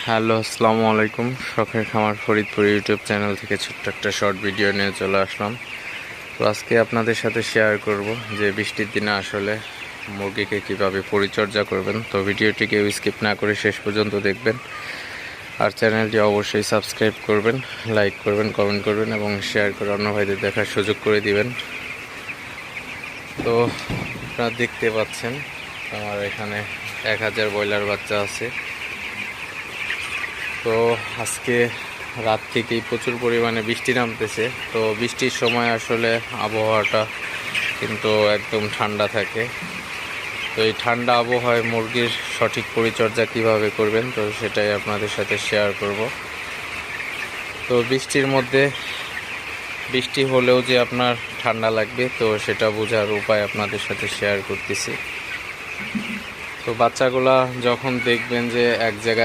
Hello, আসসালামু আলাইকুম। শখের খামার ফরিদপুর ইউটিউব চ্যানেল থেকে ছোট্ট একটা শর্ট ভিডিও নিয়ে চলে আসলাম। তো আজকে আপনাদের সাথে শেয়ার করব যে বৃষ্টির দিনে আসলে মুরগিকে কিভাবে পরিচর্যা করবেন। তো ভিডিওটি কেউ স্কিপ না করে শেষ পর্যন্ত দেখবেন, আর চ্যানেলটি অবশ্যই সাবস্ক্রাইব করবেন, লাইক করবেন, কমেন্ট করবেন এবং শেয়ার করে অন্য ভাইদের দেখার সুযোগ করে দিবেন। তো আপনারা দেখতে পাচ্ছেন আমার এখানে 1000 ব্রয়লার বাচ্চা আছে। তো আজকে রাত থেকেই প্রচুর পরিমাণে বৃষ্টি নামতেছে। তো বৃষ্টির সময় আসলে আবহাওয়াটা কিন্তু একদম ঠান্ডা থাকে। তো এই ঠান্ডা আবহাওয়ায় মুরগির সঠিক পরিচর্যা কিভাবে করবেন, তো সেটাই আপনাদের সাথে শেয়ার করব। তো বৃষ্টির মধ্যে বৃষ্টি হলেও যে আপনার ঠান্ডা লাগবে, তো সেটা বোঝার উপায় আপনাদের সাথে শেয়ার করতেছি। তো বাচ্চাগুলা যখন দেখবেন যে এক জায়গায়